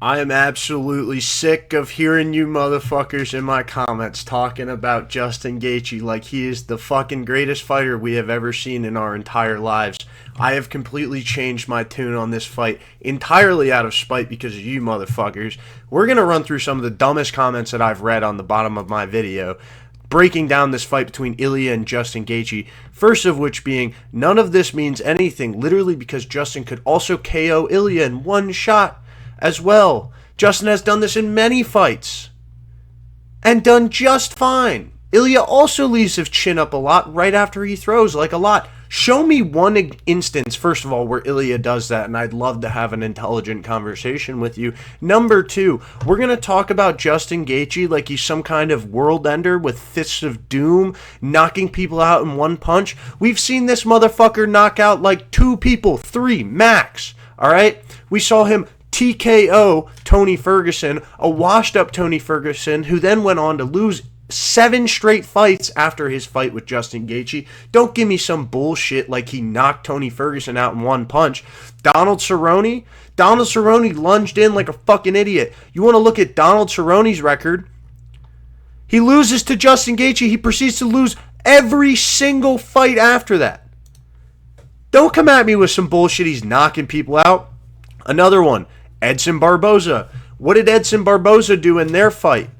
I am absolutely sick of hearing you motherfuckers in my comments talking about Justin Gaethje like he is the fucking greatest fighter we have ever seen in our entire lives. I have completely changed my tune on this fight entirely out of spite because of you motherfuckers. We're going to run through some of the dumbest comments that I've read on the bottom of my video, breaking down this fight between Ilia and Justin Gaethje. First of which being, none of this means anything, literally because Justin could also KO Ilia in one shot as well. Justin has done this in many fights and done just fine. Ilia also leaves his chin up a lot right after he throws, like a lot. Show me one instance, first of all, where Ilia does that, and I'd love to have an intelligent conversation with you. Number two, we're going to talk about Justin Gaethje like he's some kind of world ender with fists of doom, knocking people out in one punch. We've seen this motherfucker knock out like two people, three max, all right? We saw him TKO Tony Ferguson, a washed-up Tony Ferguson, who then went on to lose 7 straight fights after his fight with Justin Gaethje. Don't give me some bullshit like he knocked Tony Ferguson out in one punch. Donald Cerrone lunged in like a fucking idiot. You want to look at Donald Cerrone's record? He loses to Justin Gaethje. He proceeds to lose every single fight after that. Don't come at me with some bullshit he's knocking people out. Another one, Edson Barboza. What did Edson Barboza do in their fight?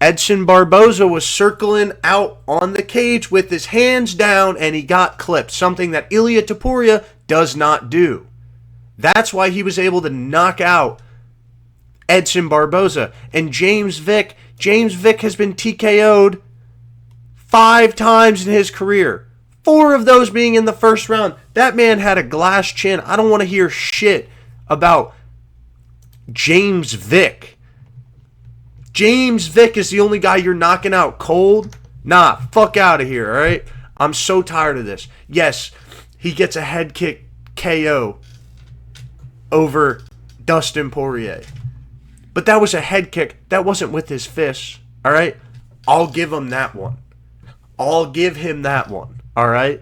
Edson Barboza was circling out on the cage with his hands down and he got clipped, something that Ilia Topuria does not do. That's why he was able to knock out Edson Barboza. And James Vick has been TKO'd 5 times in his career. 4 of those being in the first round. That man had a glass chin. I don't want to hear shit about James Vick. James Vick is the only guy you're knocking out cold? Nah, fuck out of here, alright? I'm so tired of this. Yes, he gets a head kick KO over Dustin Poirier. But that was a head kick. That wasn't with his fists, alright? I'll give him that one. Alright?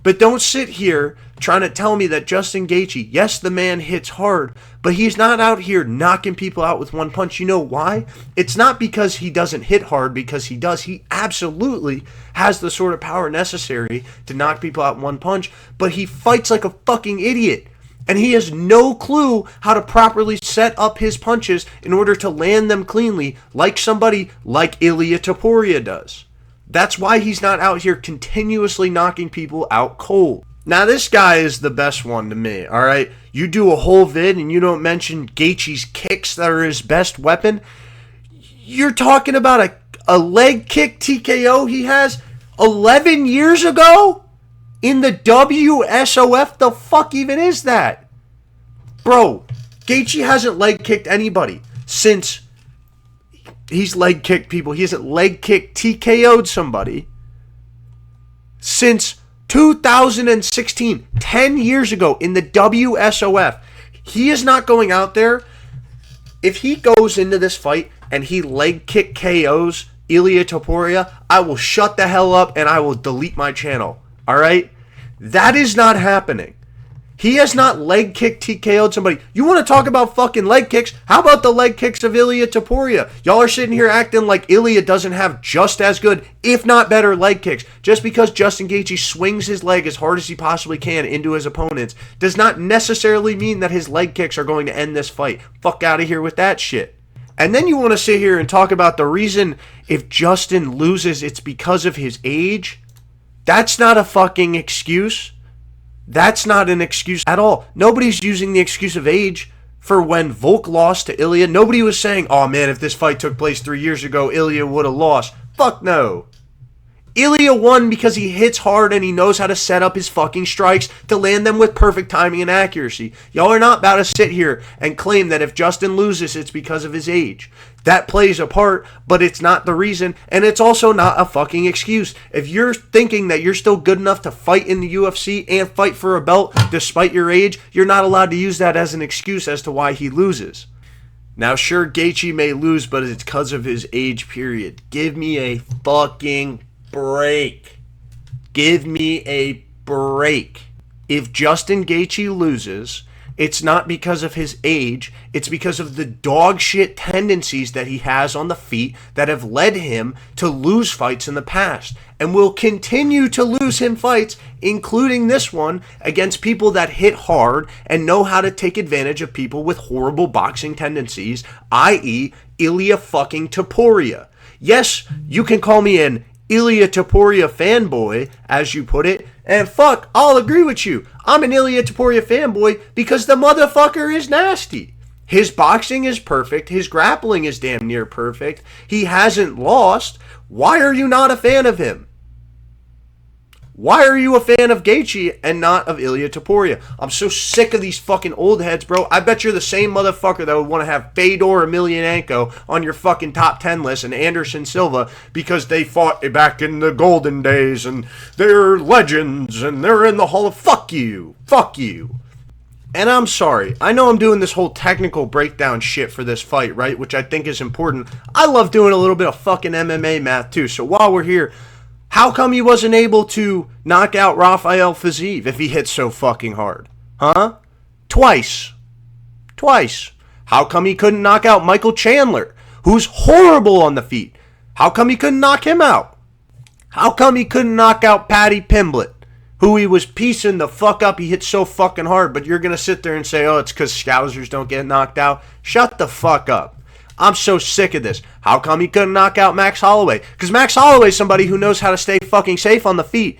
But don't sit here trying to tell me that Justin Gaethje, yes, the man hits hard, but he's not out here knocking people out with one punch. You know why? It's not because he doesn't hit hard, because he does. He absolutely has the sort of power necessary to knock people out in one punch, but he fights like a fucking idiot. And he has no clue how to properly set up his punches in order to land them cleanly, like somebody like Ilia Topuria does. That's why he's not out here continuously knocking people out cold. Now, this guy is the best one to me, alright? You do a whole vid and you don't mention Gaethje's kicks that are his best weapon. You're talking about a leg kick TKO he has 11 years ago? In the WSOF? The fuck even is that? Bro, Gaethje hasn't leg kicked anybody since... He's leg kicked people. He hasn't leg kicked TKO'd somebody since 2016, 10 years ago in the WSOF. He is not going out there. If he goes into this fight and he leg kick KOs Ilia Topuria, I will shut the hell up and I will delete my channel. Alright? That is not happening. He has not leg kicked TKO'd somebody. You want to talk about fucking leg kicks? How about the leg kicks of Ilia Topuria? Y'all are sitting here acting like Ilia doesn't have just as good, if not better, leg kicks. Just because Justin Gaethje swings his leg as hard as he possibly can into his opponents does not necessarily mean that his leg kicks are going to end this fight. Fuck out of here with that shit. And then you want to sit here and talk about the reason if Justin loses, it's because of his age? That's not a fucking excuse. That's not an excuse at all. Nobody's using the excuse of age for when Volk lost to Ilia. Nobody was saying, oh man, if this fight took place 3 years ago, Ilia would have lost. Fuck no. Ilia won because he hits hard and he knows how to set up his fucking strikes to land them with perfect timing and accuracy. Y'all are not about to sit here and claim that if Justin loses, it's because of his age. That plays a part, but it's not the reason, and it's also not a fucking excuse. If you're thinking that you're still good enough to fight in the UFC and fight for a belt despite your age, you're not allowed to use that as an excuse as to why he loses. Now, sure, Gaethje may lose, but it's because of his age, period. Give me a fucking break. Give me a break. If Justin Gaethje loses, It's not because of his age. It's because of the dog shit tendencies that he has on the feet that have led him to lose fights in the past and will continue to lose him fights, including this one, against people that hit hard and know how to take advantage of people with horrible boxing tendencies, i.e. Ilia fucking Topuria. Yes, you can call me an Ilia Topuria fanboy, as you put it, and fuck, I'll agree with you. I'm an Ilia Topuria fanboy because the motherfucker is nasty. His boxing is perfect. His grappling is damn near perfect. He hasn't lost. Why are you not a fan of him? Why are you a fan of Gaethje and not of Ilia Topuria? I'm so sick of these fucking old heads, bro. I bet you're the same motherfucker that would want to have Fedor Emelianenko on your fucking top 10 list and Anderson Silva because they fought back in the golden days and they're legends and they're in the hall of... Fuck you. Fuck you. And I'm sorry. I know I'm doing this whole technical breakdown shit for this fight, right? Which I think is important. I love doing a little bit of fucking MMA math too. So while we're here... How come he wasn't able to knock out Rafael Fiziev if he hit so fucking hard? Huh? Twice. How come he couldn't knock out Michael Chandler, who's horrible on the feet? How come he couldn't knock him out? How come he couldn't knock out Paddy Pimblett, who he was piecing the fuck up? He hit so fucking hard, but you're going to sit there and say, oh, it's because Scousers don't get knocked out? Shut the fuck up. I'm so sick of this. How come he couldn't knock out Max Holloway? Because Max Holloway's somebody who knows how to stay fucking safe on the feet.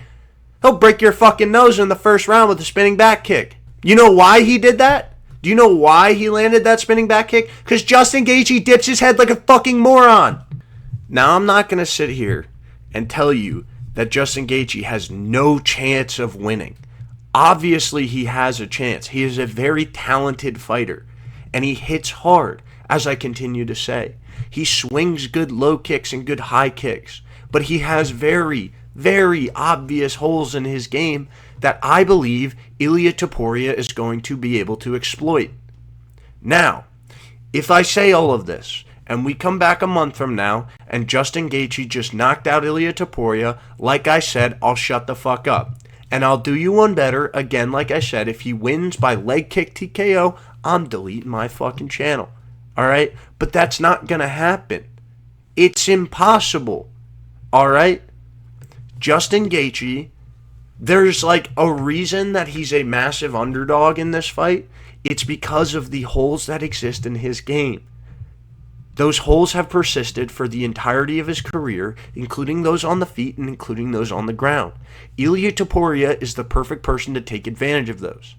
He'll break your fucking nose in the first round with a spinning back kick. You know why he did that? Do you know why he landed that spinning back kick? Because Justin Gaethje dips his head like a fucking moron. Now, I'm not going to sit here and tell you that Justin Gaethje has no chance of winning. Obviously, he has a chance. He is a very talented fighter, and he hits hard. As I continue to say, he swings good low kicks and good high kicks, but he has very, very obvious holes in his game that I believe Ilia Topuria is going to be able to exploit. Now, if I say all of this, and we come back a month from now, and Justin Gaethje just knocked out Ilia Topuria, like I said, I'll shut the fuck up. And I'll do you one better, again, like I said, if he wins by leg kick TKO, I'm deleting my fucking channel. Alright? But that's not going to happen. It's impossible. Alright? Justin Gaethje, there's like a reason that he's a massive underdog in this fight. It's because of the holes that exist in his game. Those holes have persisted for the entirety of his career, including those on the feet and including those on the ground. Ilia Topuria is the perfect person to take advantage of those.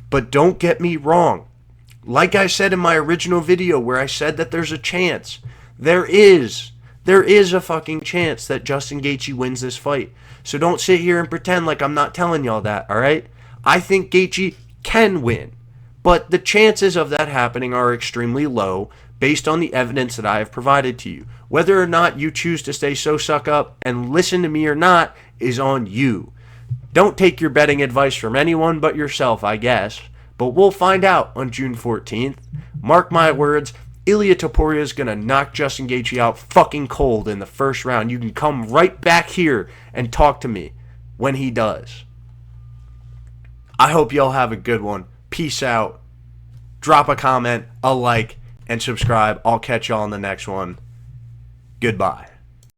But don't get me wrong. Like I said in my original video where I said that there's a chance, there is a fucking chance that Justin Gaethje wins this fight. So don't sit here and pretend like I'm not telling y'all that, alright? I think Gaethje can win, but the chances of that happening are extremely low based on the evidence that I have provided to you. Whether or not you choose to stay so suck up and listen to me or not is on you. Don't take your betting advice from anyone but yourself, I guess. But we'll find out on June 14th. Mark my words, Ilia Topuria is going to knock Justin Gaethje out fucking cold in the first round. You can come right back here and talk to me when he does. I hope y'all have a good one. Peace out. Drop a comment, a like, and subscribe. I'll catch y'all in the next one. Goodbye.